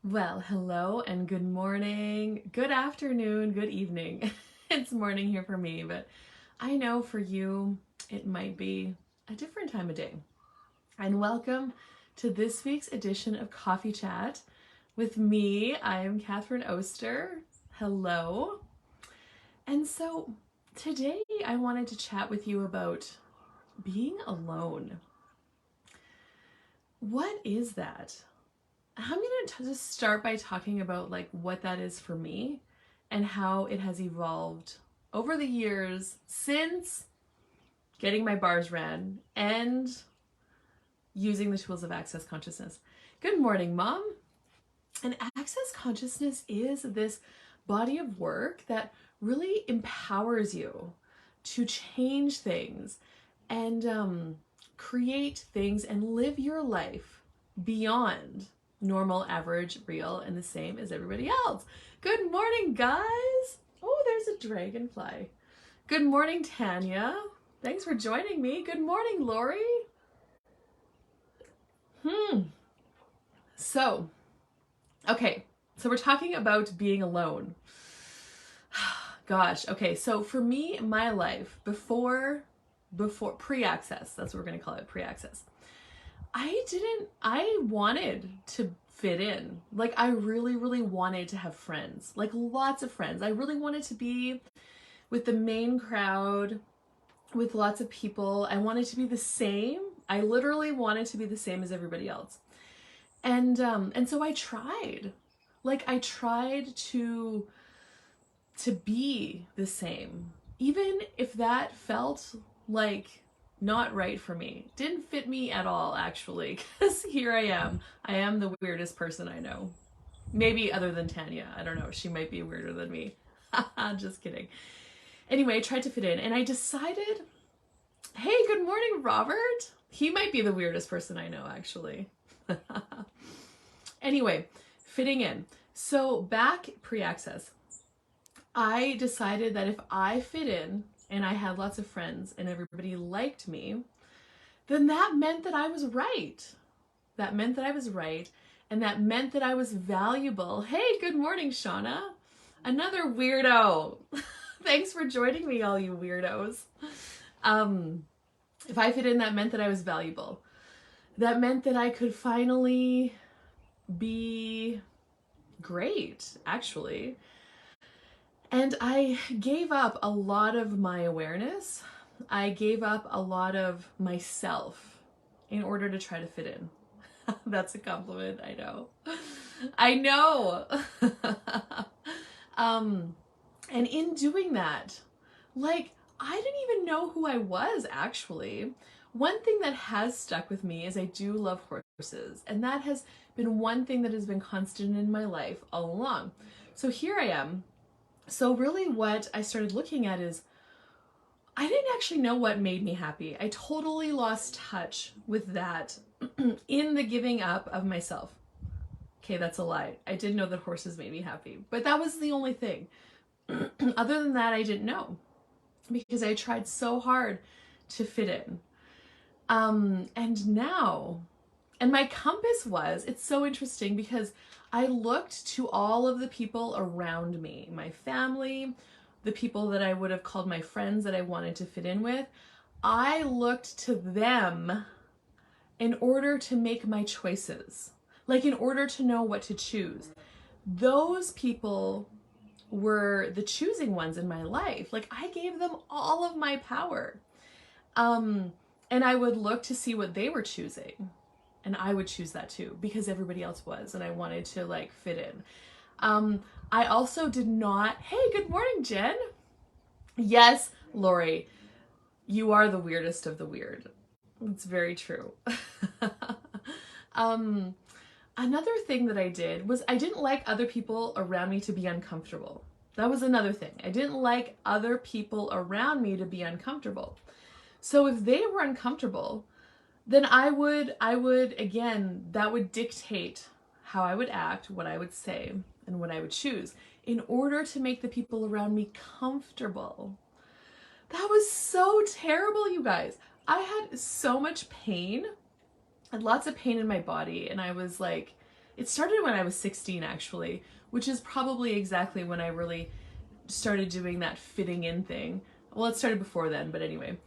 Well, hello and good morning, good afternoon, good evening. It's morning here for me, but I know for you it might be a different time of day. And welcome to this week's edition of Coffee Chat with me. I am Catherine Oster. Hello. And so today I wanted to chat with you about being alone. What is that? I'm going to just start by talking about like what that is for me and how it has evolved over the years since getting my bars ran and using the tools of Access Consciousness. Good morning, Mom. And Access Consciousness is this body of work that really empowers you to change things and create things and live your life beyond normal, average, real, and the same as everybody else. Good morning, guys. Oh, there's a dragonfly. Good morning, Tanya. Thanks for joining me. Good morning, Lori. So, okay, so we're talking about being alone. Gosh, okay, so for me, my life before pre-access, that's what we're gonna call it, pre-access. I wanted to fit in. Like I really, really wanted to have friends, like lots of friends. I really wanted to be with the main crowd, with lots of people. I wanted to be the same. I literally wanted to be the same as everybody else. And so I tried. Like I tried to be the same, even if that felt like not right for me. Didn't fit me at all, actually, because here I am. I am the weirdest person I know. Maybe other than Tanya. I don't know. She might be weirder than me. Just kidding. Anyway, I tried to fit in and I decided, hey, good morning, Robert. He might be the weirdest person I know, actually. Anyway, fitting in. So back pre-access, I decided that if I fit in and I had lots of friends and everybody liked me, then that meant that I was right. That meant that I was right. And that meant that I was valuable. Hey, good morning, Shauna. Another weirdo. Thanks for joining me, all you weirdos. If I fit in, that meant that I was valuable. That meant that I could finally be great, actually. And I gave up a lot of my awareness. I gave up a lot of myself in order to try to fit in. That's a compliment, I know. I know. And in doing that, like, I didn't even know who I was actually. One thing that has stuck with me is I do love horses, and that has been one thing that has been constant in my life all along. So here I am. So really what I started looking at is I didn't actually know what made me happy. I totally lost touch with that in the giving up of myself. Okay, that's a lie. I did know that horses made me happy, but that was the only thing. Other than that, I didn't know because I tried so hard to fit in. And now, and my compass was, it's so interesting because I looked to all of the people around me, my family, the people that I would have called my friends that I wanted to fit in with. I looked to them in order to make my choices, like in order to know what to choose. Those people were the choosing ones in my life. Like I gave them all of my power. And I would look to see what they were choosing. And I would choose that too because everybody else was and I wanted to like fit in. I also did not, hey, good morning, Jen. Yes, Lori, you are the weirdest of the weird. It's very true. um, Another thing that I did was I didn't like other people around me to be uncomfortable. That was another thing. I didn't like other people around me to be uncomfortable. So if they were uncomfortable, then I would again, that would dictate how I would act, what I would say, and what I would choose in order to make the people around me comfortable. That was so terrible, you guys. I had so much pain. I had lots of pain in my body, and I was like it started when I was 16 actually, which is probably exactly when I really started doing that fitting in thing. Well, it started before then, but anyway.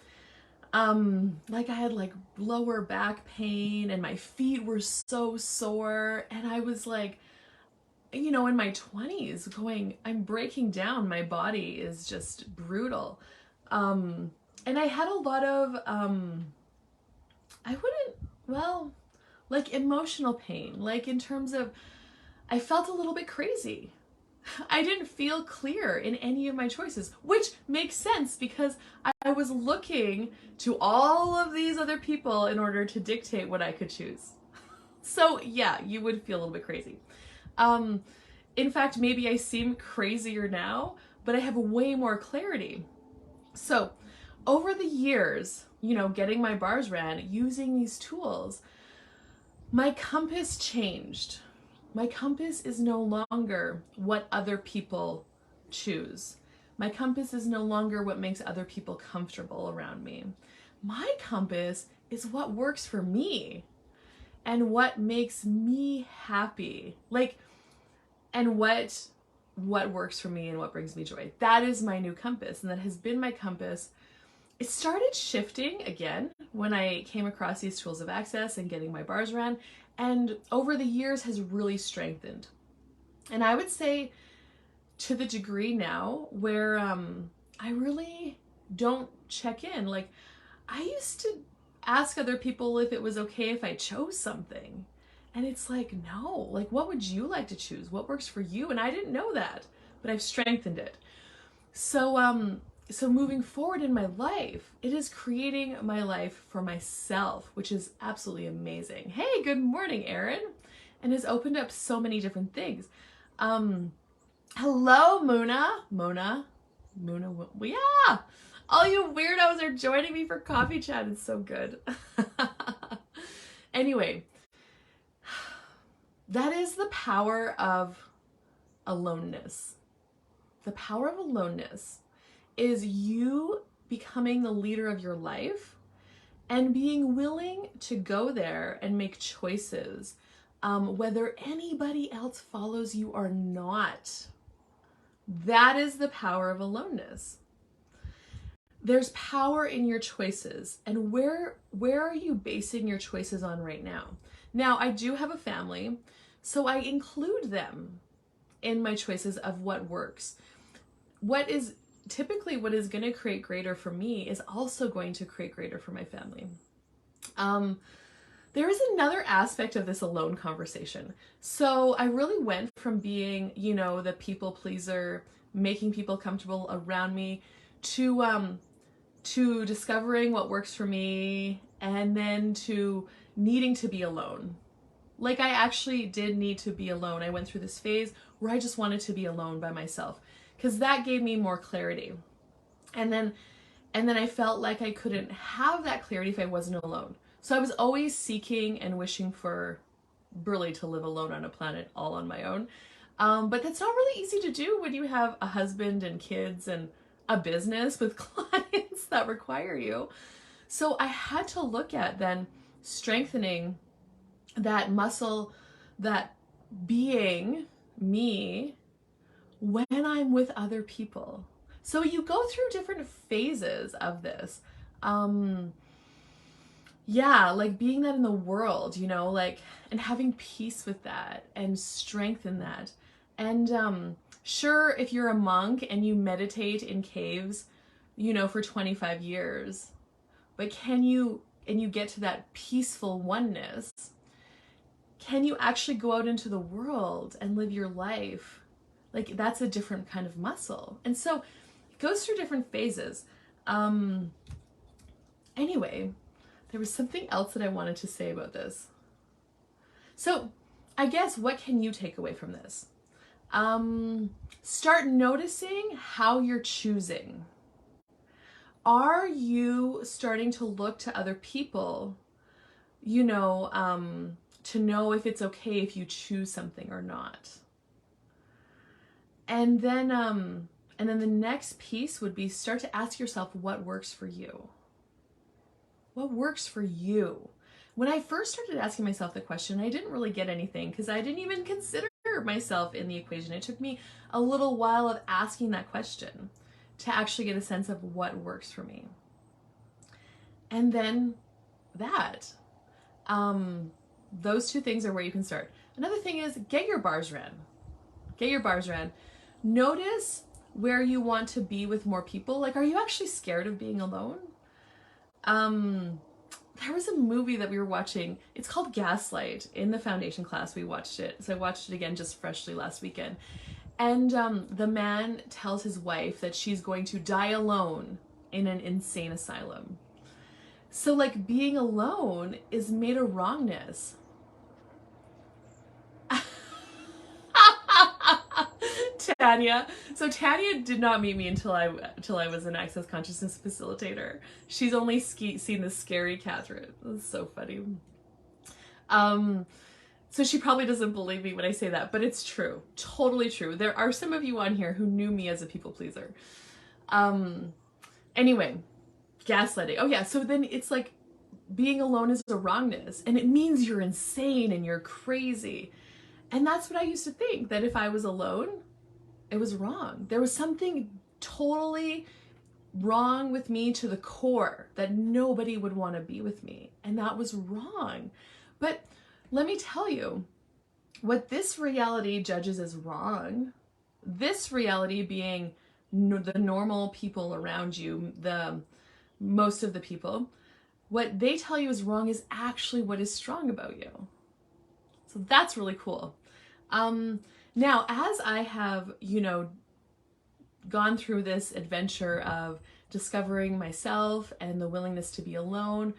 Like I had like lower back pain and my feet were so sore, and I was like, you know, in my 20s going, I'm breaking down. My body is just brutal. And I had a lot of, I wouldn't, well, like emotional pain, like in terms of, I felt a little bit crazy. I didn't feel clear in any of my choices, which makes sense because I was looking to all of these other people in order to dictate what I could choose. So yeah, you would feel a little bit crazy. In fact, maybe I seem crazier now, but I have way more clarity. So over the years, you know, getting my bars ran, using these tools, my compass changed. My compass is no longer what other people choose. My compass is no longer what makes other people comfortable around me. My compass is what works for me and what makes me happy. Like, and what works for me and what brings me joy. That is my new compass, and that has been my compass. It started shifting again when I came across these tools of access and getting my bars ran, and over the years has really strengthened. And I would say to the degree now where I really don't check in. Like, I used to ask other people if it was okay if I chose something. And it's like, no, like, what would you like to choose? What works for you? And I didn't know that, but I've strengthened it. So moving forward in my life, it is creating my life for myself, which is absolutely amazing. Hey, good morning, Erin. And has opened up so many different things. Hello, Mona, yeah. All you weirdos are joining me for coffee chat. It's so good. Anyway, that is the power of aloneness. The power of aloneness is you becoming the leader of your life and being willing to go there and make choices, whether anybody else follows you or not. That is the power of aloneness. There's power in your choices. And where are you basing your choices on right now? Now, I do have a family, so I include them in my choices of what works. What is going to create greater for me is also going to create greater for my family. There is another aspect of this alone conversation. So I really went from being, you know, the people pleaser, making people comfortable around me, to discovering what works for me, and then to needing to be alone. Like, I actually did need to be alone. I went through this phase where I just wanted to be alone by myself, because that gave me more clarity. And then I felt like I couldn't have that clarity if I wasn't alone. So I was always seeking and wishing for really to live alone on a planet all on my own. But that's not really easy to do when you have a husband and kids and a business with clients that require you. So I had to look at then strengthening that muscle, that being me when I'm with other people. So you go through different phases of this. Yeah, like being that in the world, you know, like, and having peace with that and strength in that. And sure, if you're a monk and you meditate in caves, you know, for 25 years, but can you, and you get to that peaceful oneness, can you actually go out into the world and live your life? Like, that's a different kind of muscle. And so it goes through different phases. Anyway, there was something else that I wanted to say about this. So I guess, what can you take away from this? Start noticing how you're choosing. Are you starting to look to other people, you know, to know if it's okay if you choose something or not? And then the next piece would be, start to ask yourself what works for you. What works for you? when I first started asking myself the question, I didn't really get anything because I didn't even consider myself in the equation. It took me a little while of asking that question to actually get a sense of what works for me. And then that. Those two things are where you can start. Another thing is get your bars ran. Get your bars ran. Notice where you want to be with more people. Like, are you actually scared of being alone? There was a movie that we were watching. It's called Gaslight. In the foundation class, we watched it. So I watched it again just freshly last weekend. And the man tells his wife that she's going to die alone in an insane asylum. So, like, being alone is made a wrongness. Tanya. So Tanya did not meet me until I was an access consciousness facilitator. She's only seen the scary Catherine. That's so funny. So she probably doesn't believe me when I say that, but it's true. Totally true. There are some of you on here who knew me as a people pleaser. Anyway, gaslighting. Oh yeah, so then it's like being alone is a wrongness, and it means you're insane and you're crazy. And that's what I used to think, that if I was alone, it was wrong. There was something totally wrong with me to the core, that nobody would want to be with me. And that was wrong. But let me tell you, what this reality judges as wrong, this reality being the normal people around you, the most of the people, what they tell you is wrong is actually what is strong about you. So that's really cool. Now, as I have, gone through this adventure of discovering myself and the willingness to be alone,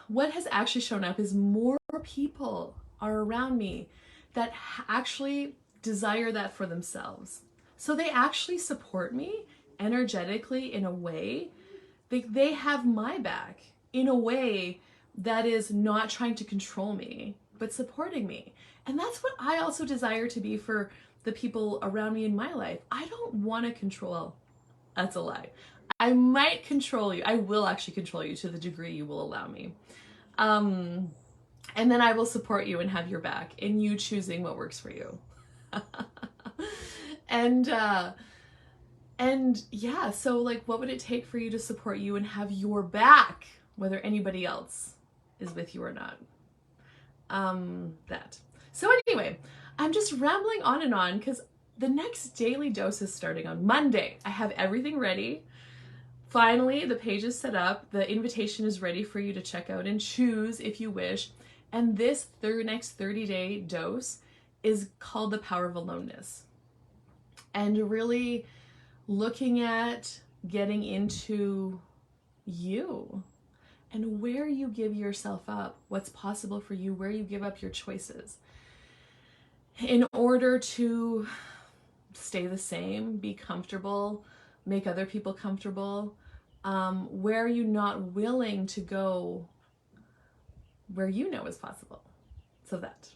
what has actually shown up is more people are around me that actually desire that for themselves. So they actually support me energetically in a way. They have my back in a way that is not trying to control me, but supporting me. And that's what I also desire to be for the people around me in my life. I don't want to control. That's a lie. I might control you. I will actually control you to the degree you will allow me. And then I will support you and have your back in you choosing what works for you. And yeah, so like, what would it take for you to support you and have your back, whether anybody else is with you or not? That. So anyway, I'm just rambling on and on because the next daily dose is starting on Monday. I have everything ready. Finally, the page is set up. The invitation is ready for you to check out and choose if you wish. And this next 30-day dose is called The Power of Aloneness. And really looking at getting into you and where you give yourself up, what's possible for you, where you give up your choices in order to stay the same, be comfortable, make other people comfortable. Where are you not willing to go where you know is possible? So that.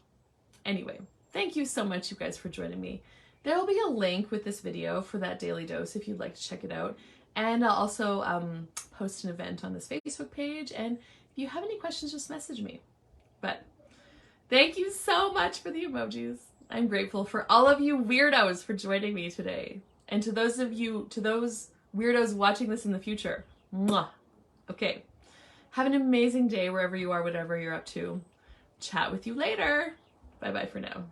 Anyway, thank you so much, you guys, for joining me. There will be a link with this video for that daily dose if you'd like to check it out. And I'll also post an event on this Facebook page. And if you have any questions, just message me. But thank you so much for the emojis. I'm grateful for all of you weirdos for joining me today. And to those weirdos watching this in the future, mwah. Okay. Have an amazing day wherever you are, whatever you're up to. Chat with you later. Bye-bye for now.